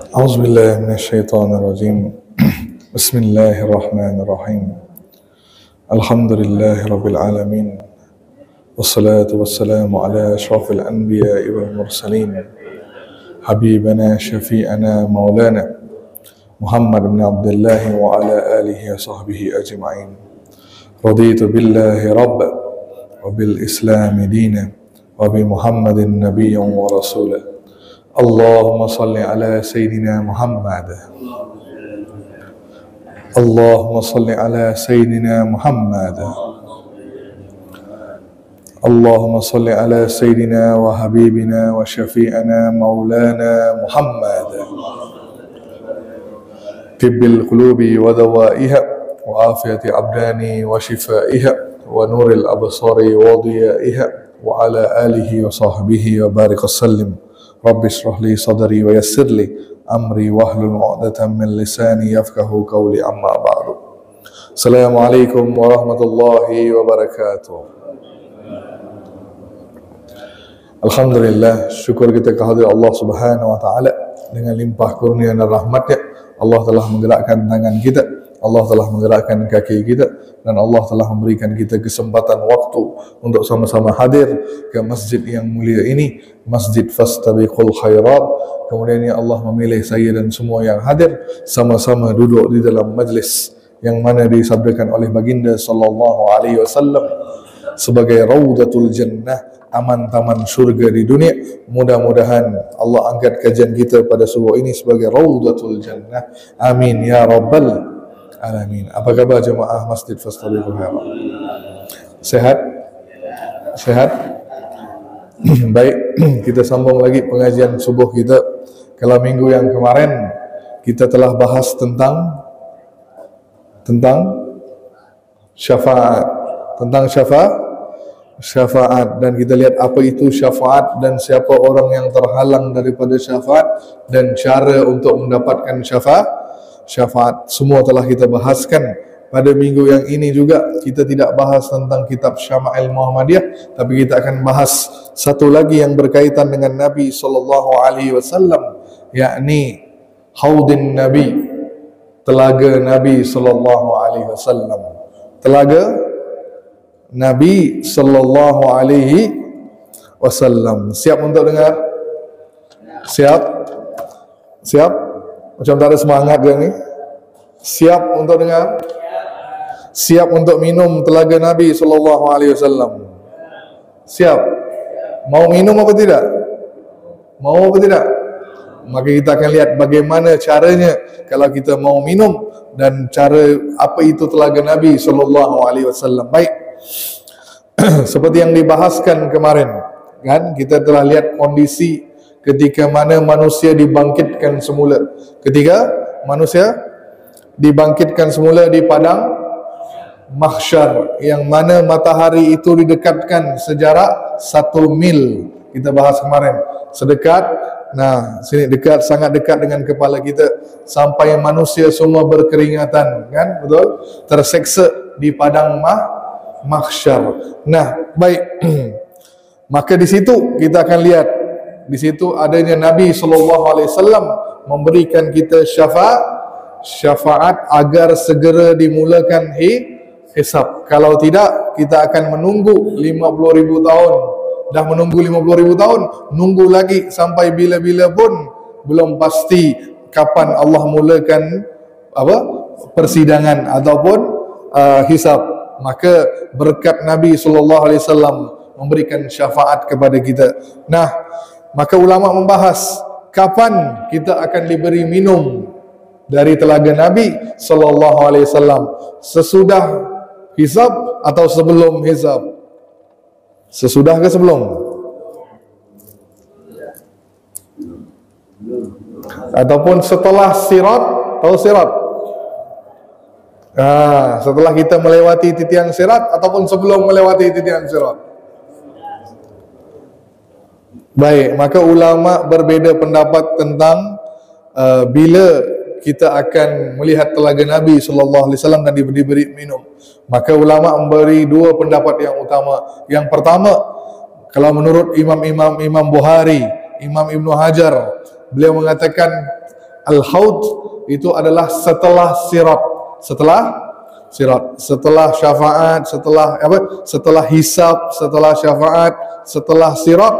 أعوذ بالله من الشيطان الرجيم بسم الله الرحمن الرحيم الحمد لله رب العالمين والصلاة والسلام على أشرف الأنبياء والمرسلين حبيبنا شفيعنا مولانا محمد بن عبد الله وعلى آله وصحبه أجمعين رضيت بالله ربا وبالإسلام دينا وبمحمد نبيا ورسولا اللهم صل على سيدنا محمد اللهم صل على سيدنا محمد اللهم صل على سيدنا وحبيبنا وشفيعنا مولانا محمد طب القلوب ودوائها وعافية الأبدان وشفائها ونور الأبصار وضيائها وعلى آله وصحبه وبارك وسلم رب اشرح لي صدري ويسر لي أمري واحلل عقدة من لساني يفقه قولي أما بعد السلام عليكم ورحمة الله وبركاته. Alhamdulillah, syukur kita kehadirat Allah Subhanahu wa taala dengan limpah kurnia dan rahmatnya. Allah telah menggerakkan tangan kita, Allah telah menggerakkan kaki kita, dan Allah telah memberikan kita kesempatan waktu untuk sama-sama hadir ke masjid yang mulia ini, Masjid Fastabiqul Khairat. Kemudian Allah memilih saya dan semua yang hadir sama-sama duduk di dalam majlis yang mana disabdakan oleh baginda sallallahu alaihi wasallam sebagai Raudatul Jannah, taman-taman surga di dunia. Mudah-mudahan Allah angkat kajian kita pada subuh ini sebagai Raudatul Jannah. Amin ya rabbal alamin. Apa khabar jemaah Masjid Fastabiqul Khairat? Sehat? Sehat? Baik, kita sambung lagi pengajian subuh kita. Kalau minggu yang kemarin kita telah bahas tentang syafaat, syafaat, dan kita lihat apa itu syafaat dan siapa orang yang terhalang daripada syafaat dan cara untuk mendapatkan syafaat. Semua telah kita bahaskan. Pada minggu yang ini juga kita tidak bahas tentang kitab Syama'il Muhammadiyah, tapi kita akan bahas satu lagi yang berkaitan dengan Nabi sallallahu alaihi wasallam, yakni Haudin Nabi, telaga Nabi sallallahu alaihi wasallam. Telaga Nabi sallallahu alaihi wasallam. Siap untuk dengar? Siap? Siap? Macam tak ada semangat dia ni. Siap untuk dengar? Siap untuk minum telaga Nabi sallallahu alaihi wasallam? Siap? Mau minum apa tidak? Mau apa tidak? Maka kita akan lihat bagaimana caranya kalau kita mau minum dan cara apa itu telaga Nabi sallallahu alaihi wasallam. Baik. Seperti yang dibahaskan kemarin, kan, kita telah lihat kondisi ketika mana manusia dibangkitkan semula. Ketika manusia dibangkitkan semula di padang mahsyar, yang mana matahari itu didekatkan sejarak 1 mil. Kita bahas kemarin, sedekat, nah sini dekat, sangat dekat dengan kepala kita, sampai manusia semua berkeringatan, kan, betul, terseksa di padang mahsyar. Nah, baik. Maka di situ kita akan lihat, di situ adanya Nabi sallallahu alaihi wasallam memberikan kita syafaat agar segera dimulakan hisab. Kalau tidak, kita akan menunggu 50,000 tahun. Dah menunggu 50,000 tahun, nunggu lagi sampai bila-bila pun belum pasti kapan Allah mulakan persidangan ataupun hisab. Maka berkat Nabi sallallahu alaihi wasallam memberikan syafaat kepada kita. Nah, maka ulama membahas kapan kita akan diberi minum dari telaga Nabi sallallahu alaihi wasallam, sesudah hisab atau sebelum hisab? Sesudah ke sebelum? Ataupun setelah sirat? Tahu sirat? Setelah kita melewati titian sirat ataupun sebelum melewati titian sirat? Baik, maka ulama berbeza pendapat tentang bila kita akan melihat telaga Nabi sallallahu alaihi wasallam dan diberi minum. Maka ulama memberi dua pendapat yang utama. Yang pertama, kalau menurut Imam Bukhari, Imam Ibnu Hajar, beliau mengatakan Al-Haud itu adalah setelah sirat, setelah syafaat, setelah hisab, setelah syafaat, setelah sirat.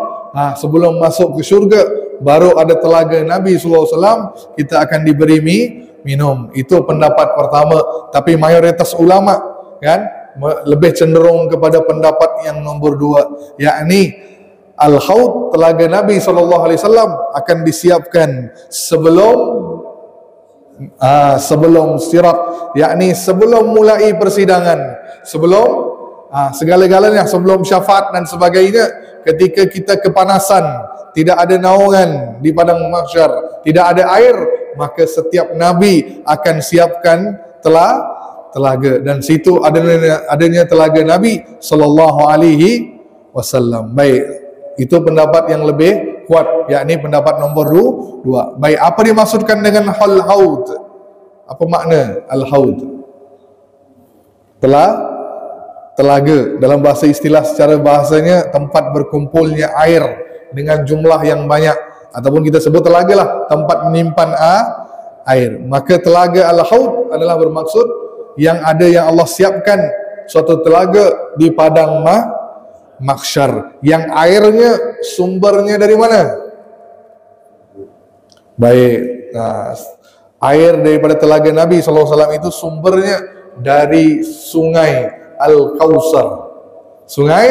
Sebelum masuk ke syurga baru ada telaga Nabi SAW, kita akan diberi minum. Itu pendapat pertama, tapi mayoritas ulama kan lebih cenderung kepada pendapat yang nombor 2, yakni Al-Haud, telaga Nabi SAW akan disiapkan sebelum sirat, yakni sebelum mulai persidangan, sebelum segala-galanya, sebelum syafaat dan sebagainya. Ketika kita kepanasan, tidak ada naungan di padang mahsyar, tidak ada air, maka setiap nabi akan siapkan telaga, dan situ adanya telaga Nabi sallallahu alaihi wasallam. Baik, itu pendapat yang lebih kuat, yakni pendapat nombor 2. Baik, apa dimaksudkan dengan Al-Haud? Apa makna Al-Haud? Telaga dalam bahasa istilah, secara bahasanya tempat berkumpulnya air dengan jumlah yang banyak, ataupun kita sebut telaga lah, tempat menyimpan air. Maka telaga Al-Haud adalah bermaksud yang Allah siapkan suatu telaga di padang mahsyar, yang airnya sumbernya dari mana? Baik, air daripada telaga Nabi SAW itu sumbernya dari sungai Al-Kausar. Sungai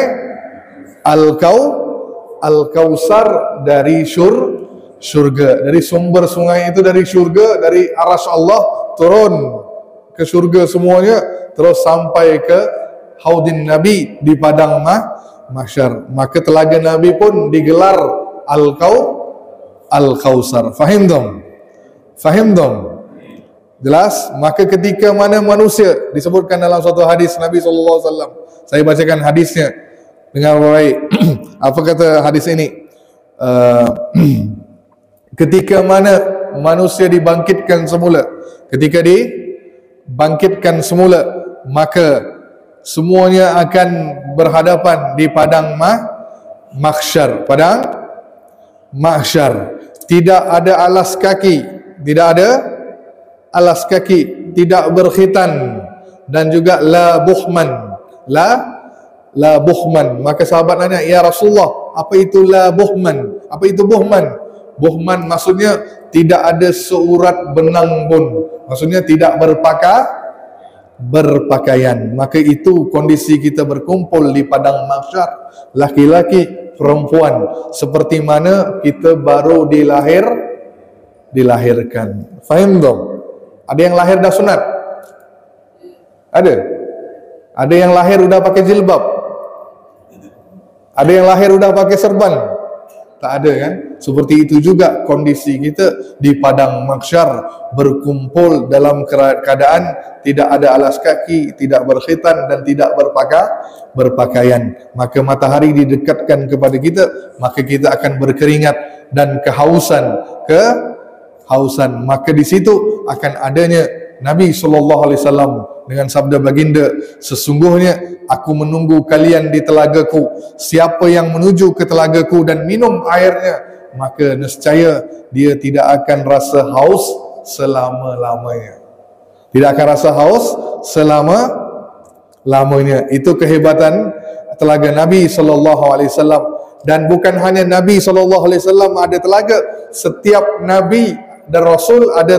Al-Kausar dari syurga. Dari sumber sungai itu dari syurga, dari arasy Allah turun ke syurga semuanya, terus sampai ke haudin Nabi di padang mahsyar. Maka telaga Nabi pun digelar Al-Kausar. Fahim dong? Jelas? Maka ketika mana manusia, disebutkan dalam suatu hadis Nabi SAW, saya bacakan hadisnya dengan baik. Apa kata hadis ini? Ketika mana manusia dibangkitkan semula, ketika dibangkitkan semula, maka semuanya akan berhadapan di padang mahsyar. Padang mahsyar tidak ada alas kaki, tidak berkhitan, dan juga la buhman. Maka sahabat nanya, ya Rasulullah, apa itu la buhman? Apa itu buhman? Buhman maksudnya tidak ada seurat benang pun, maksudnya tidak berpakaian. Maka itu kondisi kita berkumpul di padang mahsyar, laki-laki, perempuan, seperti mana kita baru dilahirkan. Faham dong? Ada yang lahir dah sunat? Ada yang lahir udah pakai jilbab? Ada yang lahir udah pakai serban? Tak ada kan? Seperti itu juga kondisi kita di padang mahsyar, berkumpul dalam keadaan tidak ada alas kaki, tidak berkhitan, dan tidak berpakaian. Maka matahari didekatkan kepada kita, maka kita akan berkeringat dan kehausan. Maka di situ akan adanya Nabi SAW dengan sabda baginda, sesungguhnya aku menunggu kalian di telagaku. Siapa yang menuju ke telagaku dan minum airnya, maka nescaya dia tidak akan rasa haus selama-lamanya. Tidak akan rasa haus selama-lamanya. Itu kehebatan telaga Nabi SAW. Dan bukan hanya Nabi SAW ada telaga, setiap Nabi dan Rasul ada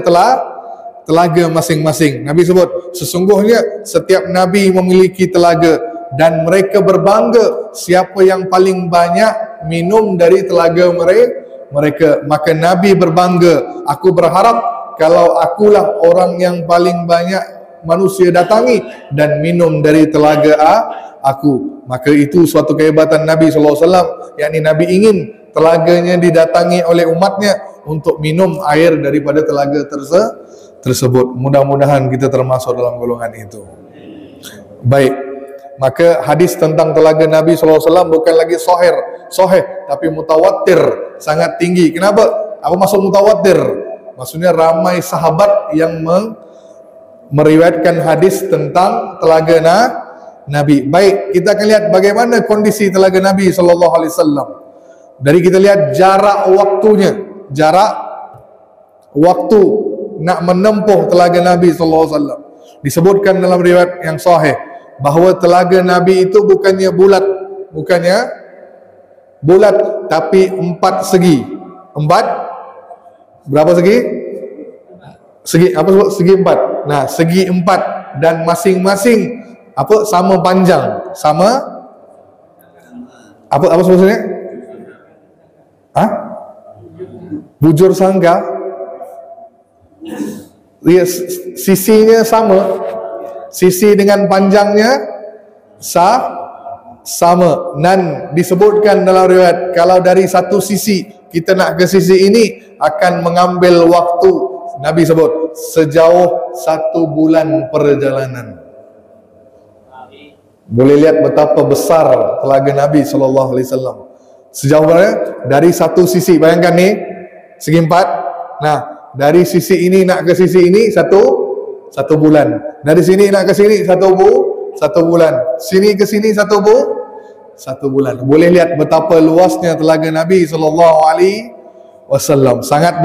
telaga masing-masing. Nabi sebut, sesungguhnya setiap Nabi memiliki telaga, dan mereka berbangga siapa yang paling banyak minum dari telaga mereka. Maka Nabi berbangga, aku berharap kalau akulah orang yang paling banyak manusia datangi dan minum dari telaga aku. Maka itu suatu kehebatan Nabi SAW, yakni Nabi ingin telaganya didatangi oleh umatnya untuk minum air daripada telaga tersebut. Mudah-mudahan kita termasuk dalam golongan itu. Baik, maka hadis tentang telaga Nabi SAW bukan lagi sahih, tapi mutawatir, sangat tinggi. Kenapa? Apa maksud mutawatir? Maksudnya ramai sahabat yang meriwayatkan hadis tentang telaga Nabi. Baik, kita akan lihat bagaimana kondisi telaga Nabi SAW. Dari kita lihat jarak waktunya, jarak waktu nak menempuh telaga Nabi sallallahu alaihi wasallam. Disebutkan dalam riwayat yang sahih bahawa telaga Nabi itu bukannya bulat tapi 4 segi. 4 berapa segi? Segi 4. Nah, segi 4 dan masing-masing sama panjang, sama apa maksudnya? Bujur sangga. Ya, sisinya sama. Sisi dengan panjangnya sama. Dan disebutkan dalam riwayat kalau dari satu sisi kita nak ke sisi ini akan mengambil waktu, Nabi sebut sejauh 1 bulan perjalanan. Boleh lihat betapa besar telaga Nabi sallallahu alaihi wasallam. Sejauh mana? Dari satu sisi, bayangkan ni segi 4. Nah, dari sisi ini nak ke sisi ini satu bulan. Dari sini nak ke sini satu bulan. Sini ke sini satu bulan. Boleh lihat betapa luasnya telaga Nabi sallallahu alaihi wasallam. Sangat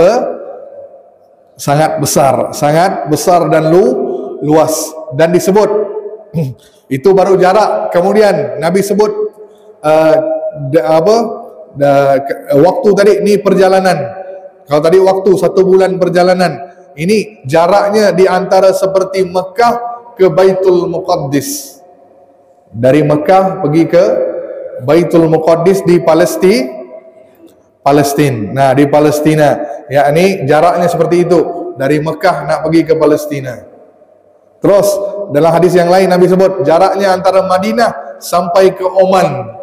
besar dan luas. Dan disebut itu baru jarak. Kemudian Nabi sebut waktu tadi ni perjalanan. Kalau tadi waktu 1 bulan perjalanan, ini jaraknya di antara seperti Mekah ke Baitul Muqaddis. Dari Mekah pergi ke Baitul Muqaddis di Palestina. Nah, di Palestina, yakni jaraknya seperti itu. Dari Mekah nak pergi ke Palestina. Terus dalam hadis yang lain Nabi sebut jaraknya antara Madinah sampai ke Oman,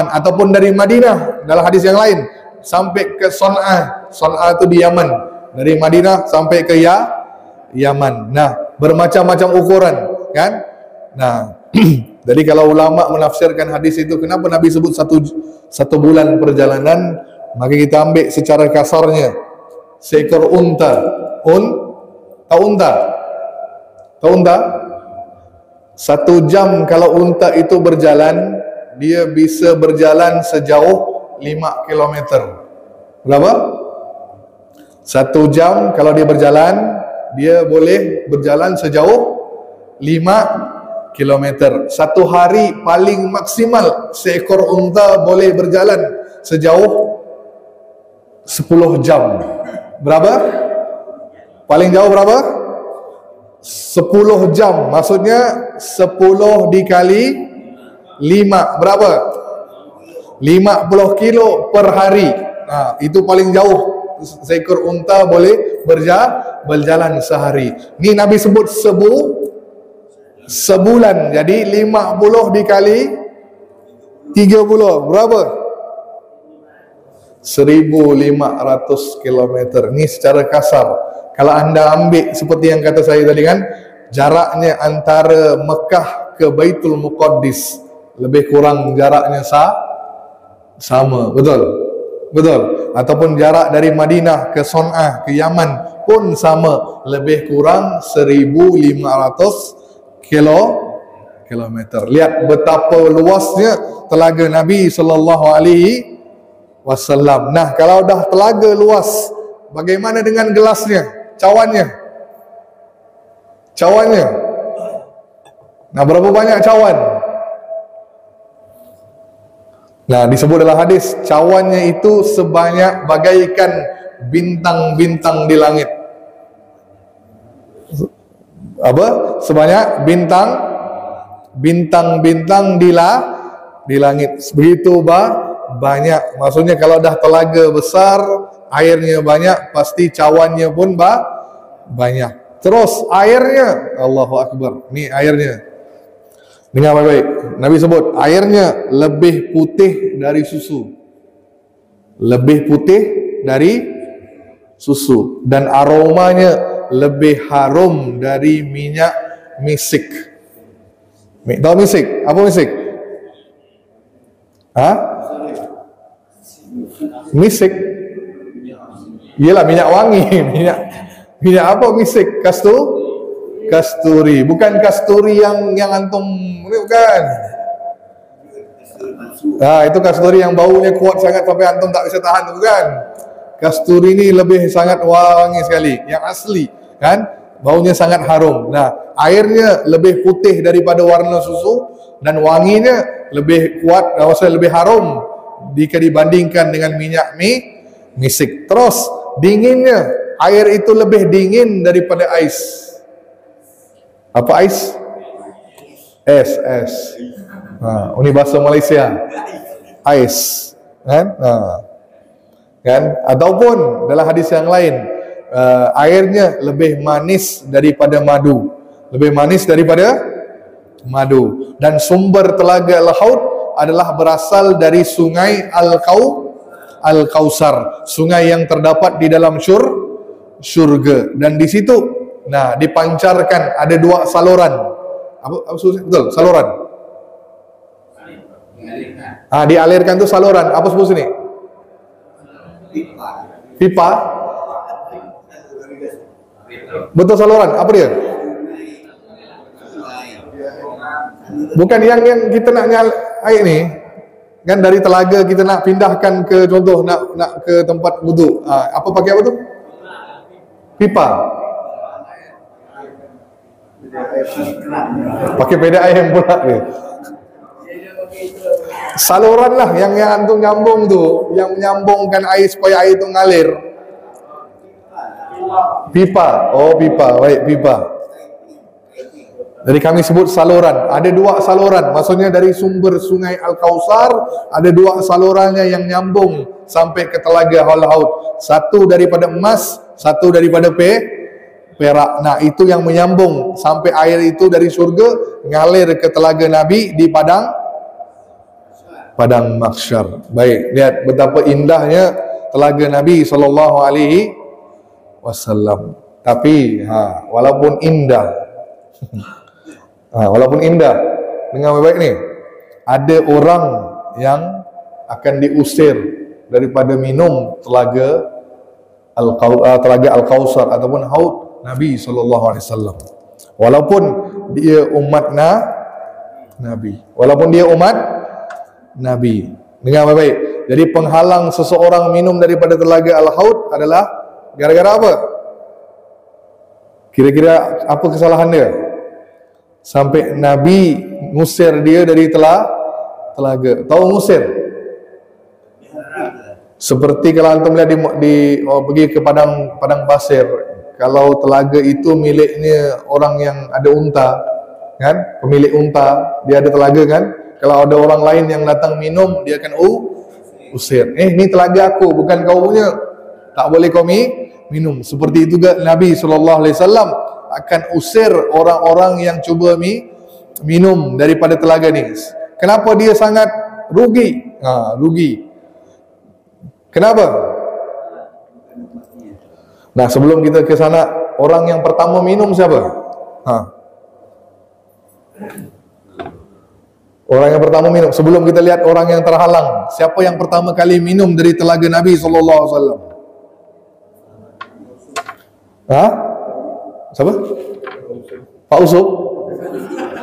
ataupun dari Madinah dalam hadis yang lain sampai ke Son'a itu di Yaman. Dari Madinah sampai ke Yaman. Nah, bermacam-macam ukuran, kan? Nah, jadi kalau ulama menafsirkan hadis itu, kenapa Nabi sebut satu bulan perjalanan, maka kita ambil secara kasarnya seekor unta. Tahu unta? 1 jam kalau unta itu berjalan, dia bisa berjalan sejauh 5 km. Berapa? 1 jam kalau dia berjalan, dia boleh berjalan sejauh 5 km. 1 hari paling maksimal seekor unta boleh berjalan sejauh 10 jam. Berapa? Paling jauh berapa? 10 jam. Maksudnya 10 dikali 5 berapa? 50 kilo per hari. Nah, itu paling jauh seekor unta boleh berjalan sehari. Ni Nabi sebut sebulan. Jadi 50 dikali 30 berapa? 1.500 km. Ni secara kasar. Kalau anda ambil seperti yang kata saya tadi kan, jaraknya antara Mekah ke Baitul Muqaddis lebih kurang jaraknya sama, betul? Ataupun jarak dari Madinah ke Son'a ke Yaman pun sama, lebih kurang 1.500 kilometer. Lihat betapa luasnya telaga Nabi sallallahu alaihi wasallam. Nah, kalau dah telaga luas, bagaimana dengan gelasnya, cawannya? Nah, berapa banyak cawan? Nah, disebut dalam hadis, cawannya itu sebanyak bagaikan bintang-bintang di langit. Apa? Sebanyak bintang-bintang di langit. Begitu banyak. Maksudnya kalau dah telaga besar, airnya banyak, pasti cawannya pun banyak. Terus airnya, Allahu Akbar. Ni airnya. Dengar baik-baik. Nabi sebut airnya lebih putih dari susu. Lebih putih dari susu. Dan aromanya lebih harum dari minyak misik. Tahu misik? Apa misik? Misik? Iyalah minyak wangi. Minyak apa misik? Kasturi. Bukan kasturi yang antum ini, bukan. Itu kasturi yang baunya kuat sangat sampai antum tak bisa tahan, bukan. Kasturi ini lebih sangat wangi sekali, yang asli kan, baunya sangat harum. Nah, airnya lebih putih daripada warna susu dan wanginya lebih kuat, maksudnya lebih harum jika dibandingkan dengan minyak misik. Terus dinginnya, air itu lebih dingin daripada ais. Apa ais? Es. Ini bahasa Malaysia. Ais, kan? Kan? Ataupun dalam hadis yang lain, airnya lebih manis daripada madu. Lebih manis daripada madu. Dan sumber telaga Al-Haud adalah berasal dari sungai Al-Kausar, sungai yang terdapat di dalam syurga. Dan di situ, nah, dipancarkan ada dua saluran. Apa betul? Saluran. Dialirkan itu saluran. Apa sebut sini? Pipa. Betul, saluran. Apa dia? Bukan yang kita nak air ni kan, dari telaga kita nak pindahkan ke, contoh nak ke tempat wuduk. Apa pakai apa tu? Pipa. Pakai PDAM pula dia. Saluran lah yang antum nyambung tu, yang menyambungkan air supaya air tu ngalir. Pipa. Oh, pipa. Baik, pipa. Jadi kami sebut saluran. Ada dua saluran. Maksudnya dari sumber sungai Al-Kausar ada dua salurannya yang nyambung sampai ke telaga Al-Haud. Satu daripada emas, satu daripada perak. Nah, itu yang menyambung sampai air itu dari surga ngalir ke telaga Nabi di padang mahsyar. Baik, lihat betapa indahnya telaga Nabi SAW. Tapi walaupun indah, dengar baik ni, ada orang yang akan diusir daripada minum telaga Al-Kausar ataupun haud Nabi SAW. Walaupun dia umat Nabi, walaupun dia umat Nabi. Dengar baik-baik. Jadi penghalang seseorang minum daripada telaga Al-Haud adalah gara-gara apa? Kira-kira apa kesalahan dia? Sampai Nabi ngusir dia dari telaga. Tahu ngusir? Seperti kalau antum lihat pergi ke padang pasir. Kalau telaga itu miliknya orang yang ada unta, kan? Pemilik unta, dia ada telaga, kan? Kalau ada orang lain yang datang minum, dia akan usir. Ini telaga aku, bukan kau punya. Tak boleh kau minum. Seperti itu juga Nabi SAW akan usir orang-orang yang cuba minum daripada telaga ni. Kenapa dia sangat rugi? Rugi. Kenapa? Nah, sebelum kita ke sana, orang yang pertama minum siapa? Orang yang pertama minum. Sebelum kita lihat orang yang terhalang, siapa yang pertama kali minum dari telaga Nabi SAW? Siapa? Pak Usop?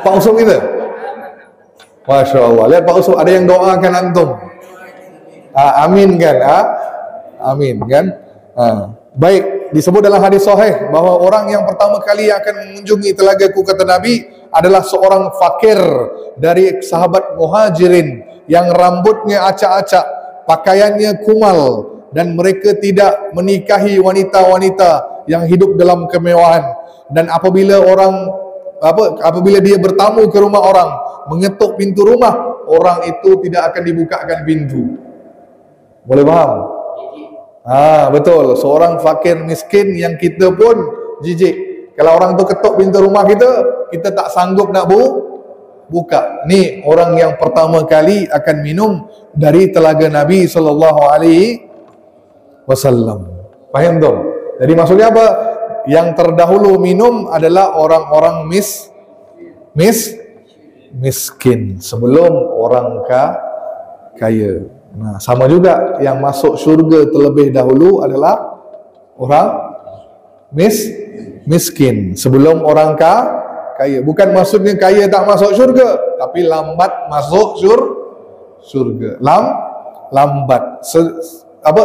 Pak Usop kita? Masya Allah. Lihat Pak Usop, ada yang doakan antum. Amin kan? Amin kan? Baik, disebut dalam hadis sahih bahawa orang yang pertama kali yang akan mengunjungi telagaku, kata Nabi, adalah seorang fakir dari sahabat Muhajirin yang rambutnya acak-acak, pakaiannya kumal, dan mereka tidak menikahi wanita-wanita yang hidup dalam kemewahan. Dan apabila dia bertamu ke rumah orang, mengetuk pintu rumah, orang itu tidak akan dibukakan pintu. Boleh faham? Betul. Seorang fakir miskin yang kita pun jijik. Kalau orang tu ketuk pintu rumah kita tak sanggup nak buka. Ni orang yang pertama kali akan minum dari telaga Nabi SAW. Faham tak? Jadi maksudnya apa? Yang terdahulu minum adalah orang-orang miskin sebelum orang kaya. Nah, sama juga yang masuk syurga terlebih dahulu adalah orang miskin sebelum orang kaya. Bukan maksudnya kaya tak masuk syurga, tapi lambat masuk syurga. Lambat.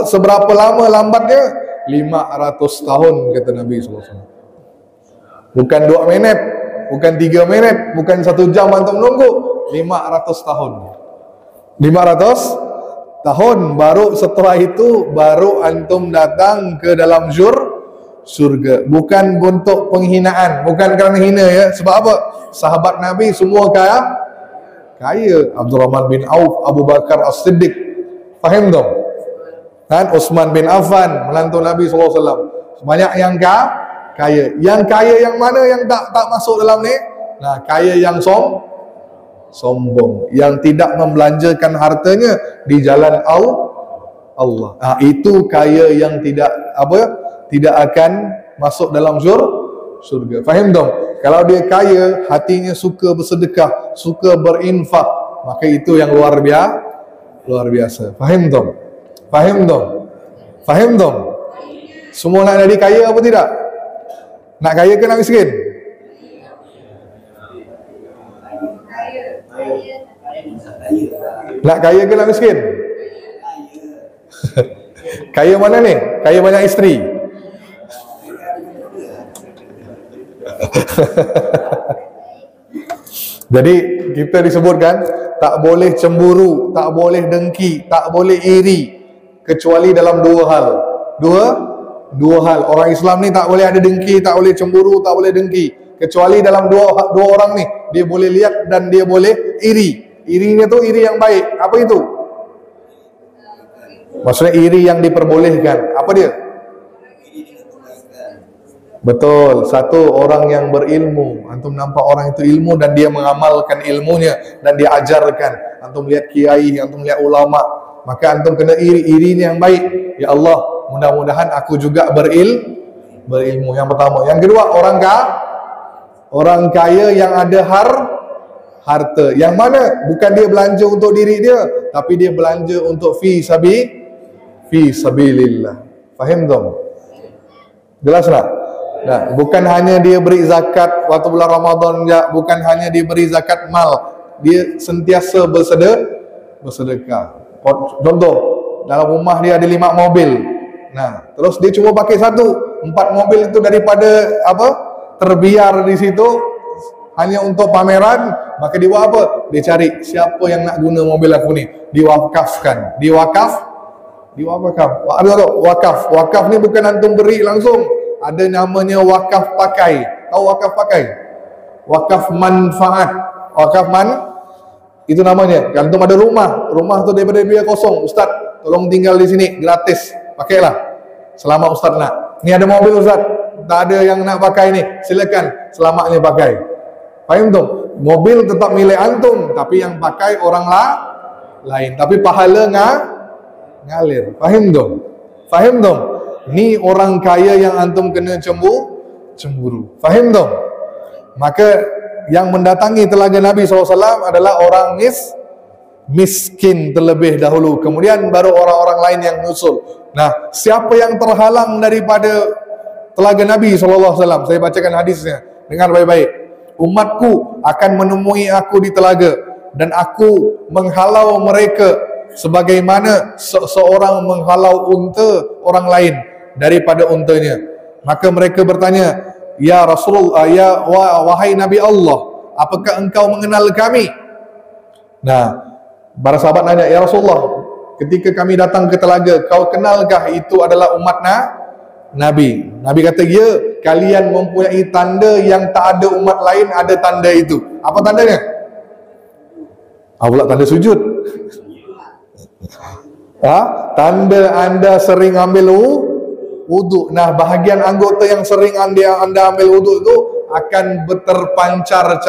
seberapa lama lambatnya? 500 tahun kata Nabi SAW. Bukan 2 minit, bukan 3 menit, bukan 1 jam antum nunggu, 500 tahun. 500 tahun baru setelah itu baru antum datang ke dalam surga. Bukan untuk penghinaan, bukan kerana hina ya. Sebab apa? Sahabat Nabi semua kaya. Abdurrahman bin Auf, Abu Bakar As-Siddiq, faham dong? Dan Utsman bin Affan, menantu Nabi SAW. Banyak yang kaya. Yang kaya yang mana yang tak masuk dalam ni? Nah, kaya yang sombong, yang tidak membelanjakan hartanya di jalan Allah. Itu kaya yang tidak akan masuk dalam surga. Faham dong? Kalau dia kaya, hatinya suka bersedekah, suka berinfak, maka itu yang luar biasa. Faham dong? Faham dong? Semua nak jadi kaya apa tidak? Nak kaya ke nak miskin? Nak kaya ke nak miskin? Kaya mana ni? Kaya banyak isteri? Jadi kita disebutkan tak boleh cemburu, tak boleh dengki, tak boleh iri, kecuali dalam 2 hal. Dua hal. Orang Islam ni tak boleh ada dengki, tak boleh cemburu, tak boleh dengki, kecuali dalam dua orang ni. Dia boleh lihat dan dia boleh iri. Irinya tu iri yang baik. Apa itu? Maksudnya iri yang diperbolehkan. Apa dia? Betul. Satu, orang yang berilmu. Antum nampak orang itu ilmu dan dia mengamalkan ilmunya dan dia ajarkan. Antum lihat kiai, antum lihat ulama, maka antum kena irinya yang baik. Ya Allah, mudah-mudahan aku juga berilmu. Yang pertama. Yang kedua, orang kaya yang ada harta. Yang mana bukan dia belanja untuk diri dia, tapi dia belanja untuk fi sabilillah. Faham dong? Jelas tak? Nah, bukan hanya dia beri zakat waktu bulan Ramadan, bukan hanya dia beri zakat mal, dia sentiasa bersedekah. Contoh, dalam rumah dia ada 5 mobil. Nah, terus dia cuma pakai 1, 4 mobil itu daripada terbiar di situ hanya untuk pameran, maka dia buat apa? Dia cari siapa yang nak guna mobil aku ni, diwakafkan. Wakaf ni bukan antum beri langsung. Ada namanya wakaf pakai. Tahu wakaf pakai? Wakaf manfaat. Itu namanya. Kalau antum ada rumah tu daripada dia kosong, Ustaz, tolong tinggal di sini gratis. Pakailah selama Ustaz nak. Ni ada mobil Ustaz, tak ada yang nak pakai ni, silakan selamanya pakai. Faham tu? Mobil tetap milik antum, tapi yang pakai orang lain. Tapi pahala ngalir. Faham tu? Ni orang kaya yang antum kena cemburu. Faham tu? Maka yang mendatangi telaga Nabi SAW adalah orang miskin terlebih dahulu, kemudian baru orang-orang lain yang nyusul. Nah, siapa yang terhalang daripada telaga Nabi SAW? Saya bacakan hadisnya, dengar baik-baik. Umatku akan menemui aku di telaga, dan aku menghalau mereka sebagaimana seorang menghalau unta orang lain daripada untanya. Maka mereka bertanya, ya Rasulullah, wahai Nabi Allah, apakah engkau mengenal kami? Nah, para sahabat nanya, ya Rasulullah, ketika kami datang ke telaga, kau kenalkah itu adalah umat Nabi? Nabi kata, ya, kalian mempunyai tanda yang tak ada umat lain ada tanda itu. Apa tandanya? Pula tanda sujud. Tanda anda sering ambil wudu. Nah, bahagian anggota yang sering anda ambil wudu itu akan terpancar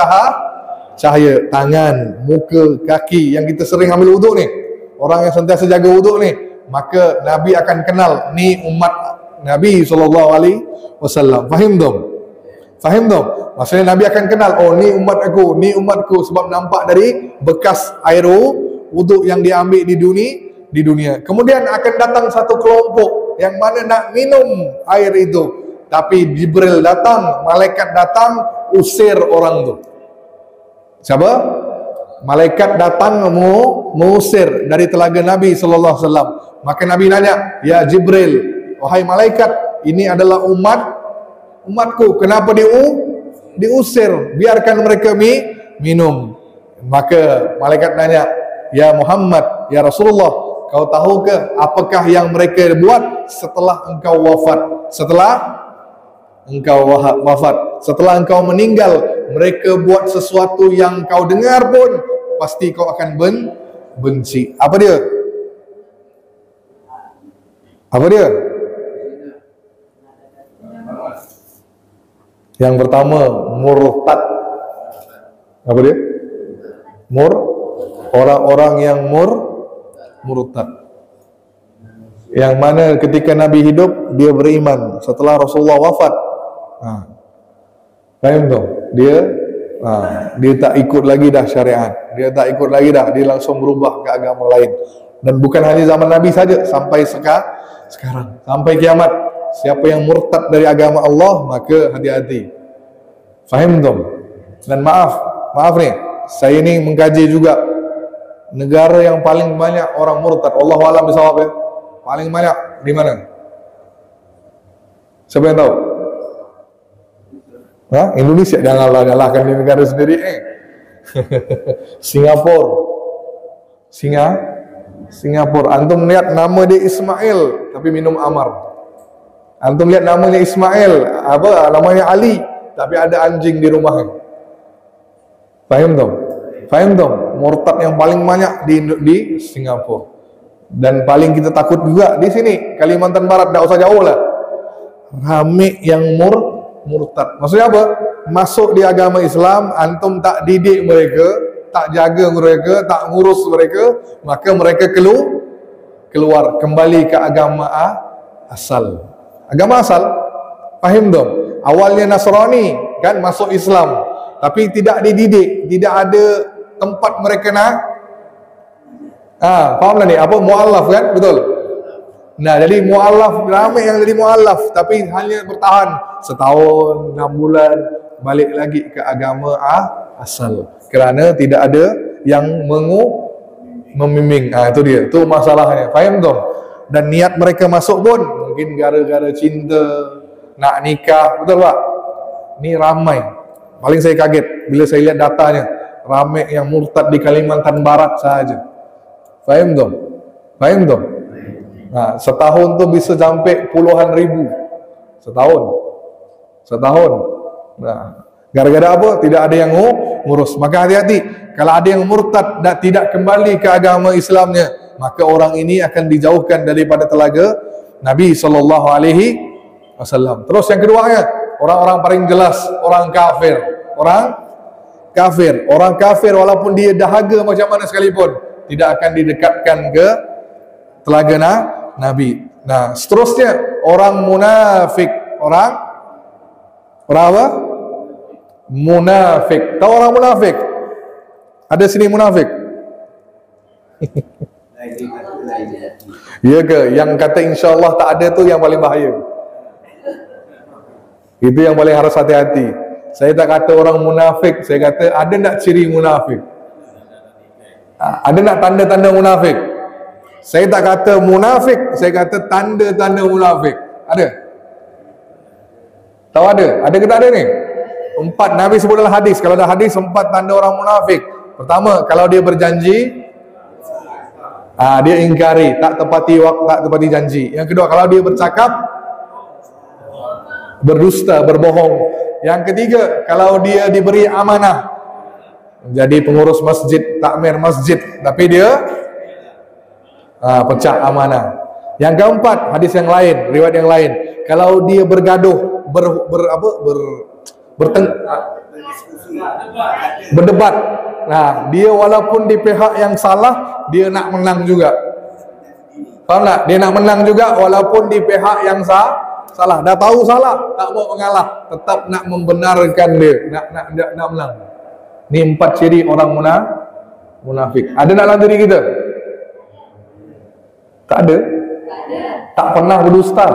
cahaya. Tangan, muka, kaki yang kita sering ambil wudu ni, orang yang sentiasa jaga wudu ni, maka Nabi akan kenal ni umat Nabi SAW. Faham dong? Maksudnya Nabi akan kenal, oh ni umatku, sebab nampak dari bekas air wudu yang diambil di dunia. Kemudian akan datang satu kelompok yang mana nak minum air itu, tapi Jibril datang, malaikat datang, usir orang tu. Siapa? malaikat datang mengusir dari telaga Nabi sallallahu alaihi wasallam. Maka Nabi nanya, "Ya Jibril, wahai malaikat, ini adalah umatku. Kenapa diusir? Biarkan mereka minum." Maka malaikat nanya, "Ya Muhammad, ya Rasulullah, kau tahu ke apakah yang mereka buat setelah engkau wafat? Setelah engkau meninggal, mereka buat sesuatu yang kau dengar pun pasti kau akan benci." Apa dia? Yang pertama, murtad. Apa dia? Orang-orang yang murtad. Yang mana ketika Nabi hidup dia beriman, setelah Rasulullah wafat, faham tu? Dia tak ikut lagi dah syariat. Dia langsung berubah ke agama lain. Dan bukan hanya zaman Nabi saja, sampai sekarang, sampai kiamat. Siapa yang murtad dari agama Allah, maka hati-hati. Faham tu? Dan maaf ni, saya ni mengkaji juga negara yang paling banyak orang murtad. Allahu a'lam bishawab ya. Paling banyak di mana? Siapa yang tahu? Indonesia. Janganlah nyalahkan di negara sendiri. Singapura. Antum lihat nama dia Ismail tapi minum amar. Antum lihat namanya Ismail, namanya Ali tapi ada anjing di rumahnya. Faham tu? Murtad yang paling banyak di Singapura. Dan paling kita takut juga di sini, Kalimantan Barat, tak usah jauh lah. Rame yang murtad. Maksudnya apa? Masuk di agama Islam, antum tak didik mereka, tak jaga mereka, tak ngurus mereka, maka mereka keluar kembali ke agama asal. Agama asal, faham dong? Awalnya Nasrani kan, masuk Islam, tapi tidak dididik, tidak ada tempat mereka faham lah ni, mu'allaf kan, betul? Nah, jadi mu'allaf, ramai yang jadi mu'allaf, tapi hanya bertahan setahun, 6 bulan, balik lagi ke agama asal, kerana tidak ada yang membimbing. Itu dia, itu masalahnya, faham dong? Dan niat mereka masuk pun mungkin gara-gara cinta, nak nikah, betul pak? Ni ramai. Paling saya kaget bila saya lihat datanya, ramai yang murtad di Kalimantan Barat saja. Faham dong? Setahun tu bisa sampai puluhan ribu. Setahun. Gara-gara apa? Tidak ada yang ngurus. Maka hati-hati, kalau ada yang murtad dan tidak kembali ke agama Islamnya, maka orang ini akan dijauhkan daripada telaga Nabi SAW. Terus yang keduanya, orang-orang paling jelas, orang kafir. Orang kafir walaupun dia dahaga macam mana sekalipun, tidak akan didekatkan ke telaga Nabi. Nah, seterusnya orang munafik. Orang apa? Munafik. Tahu orang munafik? Ada sini munafik? Ya ke? Yang kata insyaAllah tak ada tu yang paling bahaya. Itu yang paling harus hati-hati. Saya tak kata orang munafik, saya kata ada tak ciri munafik? Ada tak tanda-tanda munafik? Saya tak kata munafik, saya kata tanda-tanda munafik. Ada? Tahu ada? Ada ke tak ada ni? 4 Nabi sebut dalam hadis. Kalau ada hadis 4 tanda orang munafik. Pertama, kalau dia berjanji, dia ingkari, tak tepati waktu, tak tepati janji. Yang kedua, kalau dia bercakap, berdusta, berbohong. Yang ketiga, kalau dia diberi amanah, jadi pengurus masjid, takmir masjid, tapi dia pecah amanah. Yang keempat, hadis yang lain, riwayat yang lain, kalau dia bergaduh, berdebat, dia walaupun di pihak yang salah, dia nak menang juga. Faham tak? Dia nak menang juga walaupun di pihak yang salah. Dah tahu salah, tak mau mengalah, tetap nak membenarkan dia, nak menang. Ni 4 ciri orang munafik. Ada nak dalam diri kita? Tak ada. Tak pernah berdusta.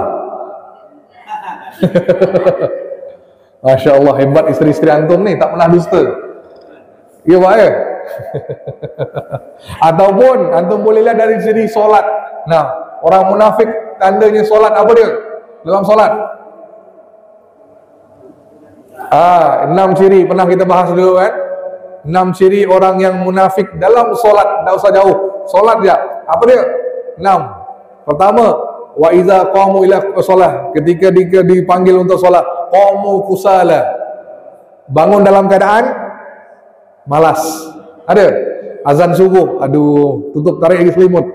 Masya Allah, hebat isteri-isteri antum ni, tak pernah dusta. Ya pak ya? Ataupun antum boleh lihat dari segi solat. Nah, orang munafik tandanya solat apa dia? Dalam solat. 6 ciri pernah kita bahas dulu kan? 6 ciri orang yang munafik dalam solat. Tak usah jauh. Solat dia. Apa dia? 6. Pertama, wa iza qamu ila shalah, ketika dipanggil untuk solat, qamu kusala, bangun dalam keadaan malas. Ada azan subuh, aduh tutup tarik selimut.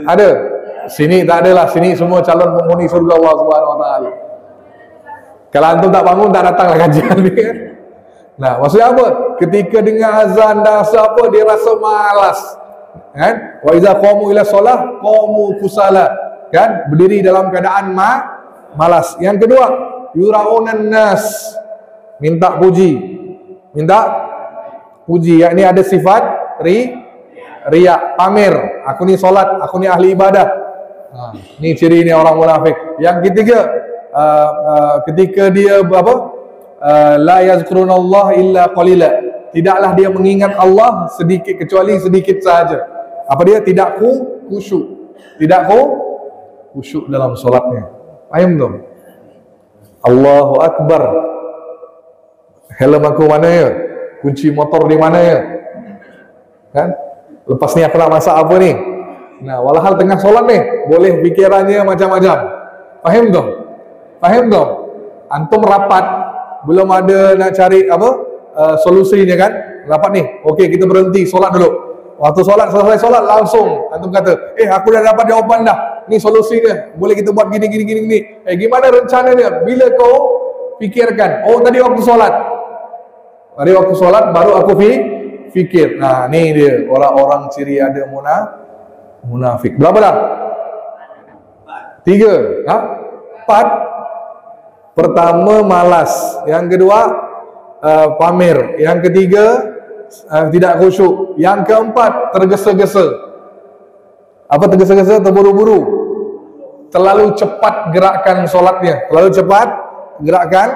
Ada? Sini tak ada lah, sini semua calon penghuni surga Allah Subhanahu wa taala. Kalau antum tak bangun, tak datanglah kajian ni kan. Nah, maksudnya apa? Ketika dengar azan dah apa, dia rasa malas. Kan? Wa iza qamu ila shalah qamu kusala, kan? Berdiri dalam keadaan malas. Yang kedua, yuraunan nas, minta puji. Minta puji, yakni ada sifat riya, pamer. Aku ni solat, aku ni ahli ibadah. Ni ciri ni orang munafik. Yang ketiga, ketika dia la yazkurunallah illa qalila, tidaklah dia mengingat Allah sedikit kecuali sedikit sahaja. Apa dia? Tidak khusyuk. Tidak khusyuk dalam solatnya. Faham tu? Allahu Akbar. Helm aku mana ya? Kunci motor di mana ya? Kan? Lepas ni aku nak masak apa ni? Nah, walhal tengah solat ni, boleh fikirannya macam-macam. Faham tu? Faham tu? Antum rapat, belum ada nak cari solusinya kan? Rapat ni, okey kita berhenti solat dulu. Waktu solat, selesai solat langsung antum kata, aku dah dapat jawapan dah. Ni solusinya, boleh kita buat gini. Gimana rencananya? Bila kau fikirkan, tadi waktu solat. Tadi waktu solat baru aku fikir. Nah, ni dia orang-orang ciri ada munafik. Berapa dah? 3. 4. Pertama malas, yang kedua pamer, yang ketiga tidak khusyuk, yang keempat tergesa-gesa. Apa tergesa-gesa? Terburu-buru, terlalu cepat gerakan solatnya, terlalu cepat gerakan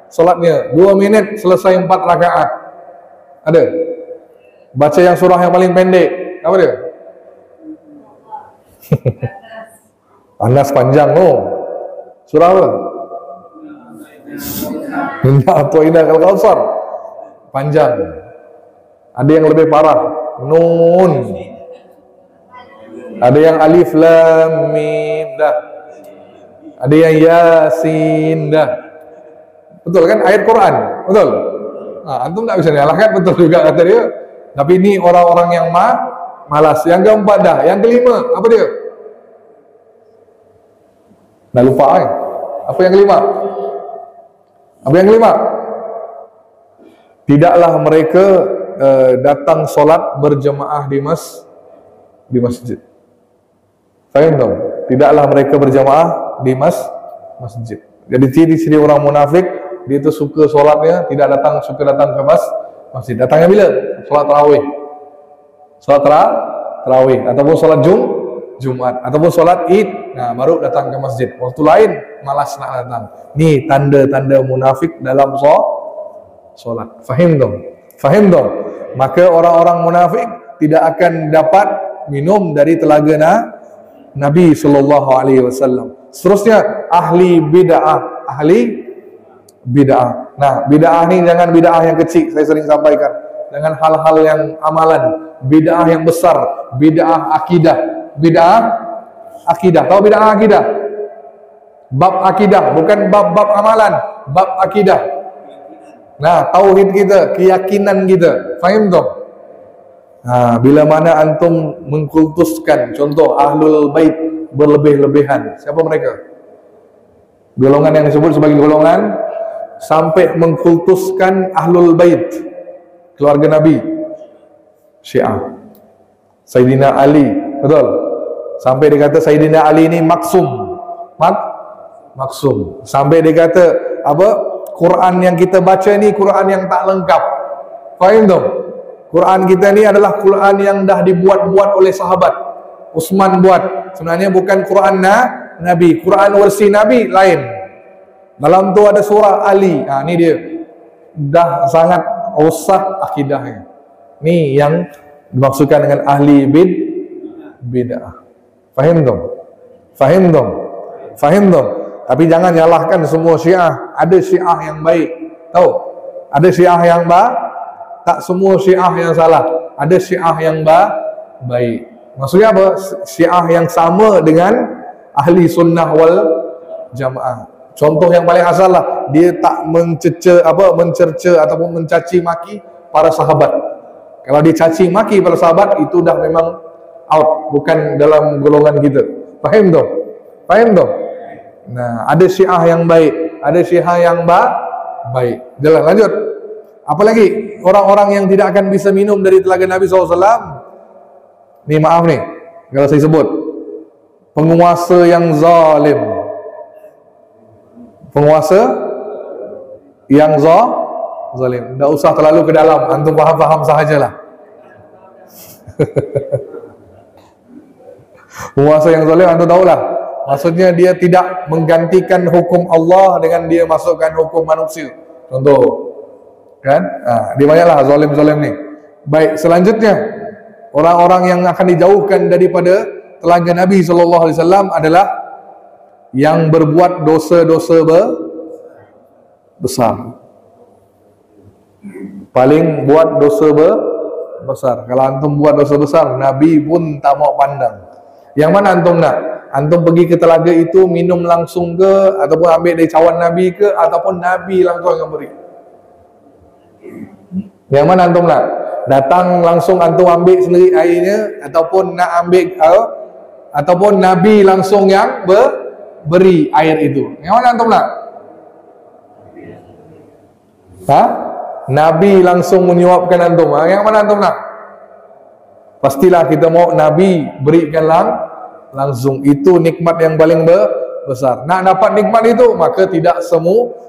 solatnya. 2 minit selesai 4 rakaat. Ada? Baca yang surah yang paling pendek, apa dia? Panas panjang surah apa? Inna a'tainaka al-kautsar, panjang. Ada yang lebih parah, Nun. Ada yang alif lam mim dah. Ada yang Yasin dah. Betul kan ayat Quran? Betul. Antum tak bisa nyalahkan, betul juga kata dia. Tapi ini orang-orang yang malas. Yang keempat dah. Yang kelima, apa dia? Dah lupa kan? Apa yang kelima? Apa yang kelima? Tidaklah mereka datang solat berjemaah di masjid. Faham tak? Tidaklah mereka berjemaah di masjid. Jadi ciri-ciri orang munafik, dia itu suka solatnya, tidak suka datang ke masjid. Datangnya bila? Solat tarawih. Solat tarawih ataupun solat Jumat ataupun solat Id. Nah, baru datang ke masjid. Waktu lain malas nak datang. Ni tanda-tanda munafik dalam solat. Faham dong? Faham dong? Maka orang-orang munafik tidak akan dapat minum dari telaga Nabi sallallahu alaihi wasallam. Seterusnya ahli bid'ah, Nah, bid'ah ni jangan bid'ah yang kecil, saya sering sampaikan. Jangan hal-hal yang amalan, bid'ah yang besar, bid'ah akidah. Tahu bid'ah akidah? Bab akidah, bukan bab amalan, bab akidah. Nah, tauhid kita, keyakinan kita. Faham tak? Bila mana antum mengkultuskan contoh ahlul bait berlebih-lebihan, siapa mereka? Golongan yang disebut sebagai golongan sampai mengkultuskan ahlul bait, keluarga Nabi, Syiah, Sayyidina Ali, betul? Sampai dia kata Sayyidina Ali ini maksum. Sampai dia kata Quran yang kita baca ni Quran yang tak lengkap. Faham tak? Quran kita ni adalah Quran yang dah dibuat-buat oleh sahabat. Utsman buat. Sebenarnya bukan Quran Nabi. Quran versi Nabi lain. Dalam tu ada surah Ali. Ni dia. Dah sangat rosak akidahnya. Ni yang dimaksudkan dengan ahli bid'ah. Fahim dong? Fahim dong? Fahim dong? Tapi jangan nyalahkan semua Syiah. Ada Syiah yang baik. Tahu? Ada Syiah yang tak semua Syiah yang salah. Ada Syiah yang baik. Maksudnya apa? Syiah yang sama dengan ahli sunnah wal jamaah. Contoh yang paling asal lah, dia tak mencerca ataupun mencaci maki para sahabat. Kalau dia caci maki para sahabat, itu dah memang out, bukan dalam golongan kita. Faham tak? Faham tak? Nah, ada Syiah yang baik, ada Syiah yang baik. Jalan lanjut. Apalagi orang-orang yang tidak akan bisa minum dari telaga Nabi SAW. Ni maaf nih, kalau saya sebut penguasa yang zalim. Penguasa yang zalim. Tak usah terlalu ke dalam, antum faham-faham sahajalah. Penguasa yang zalim antum tahulah. Maksudnya dia tidak menggantikan hukum Allah dengan dia masukkan hukum manusia. Contoh, kan? Dia banyaklah zalim-zalim ni. Baik, selanjutnya orang-orang yang akan dijauhkan daripada telaga Nabi SAW adalah yang berbuat dosa-dosa besar. Paling buat dosa besar. Kalau antum buat dosa besar, Nabi pun tak mau pandang. Yang mana antum nak? Antum pergi ke telaga itu minum langsung ke, ataupun ambil dari cawan Nabi ke, ataupun Nabi langsung yang beri? Yang mana antum nak? Datang langsung antum ambil sendiri airnya, ataupun nak ambil ataupun Nabi langsung yang beri air itu? Yang mana antum nak? Nabi langsung menyuapkan antum. Yang mana antum nak? Pastilah kita mau Nabi berikan langsung. Itu nikmat yang paling besar. Nak dapat nikmat itu, maka tidak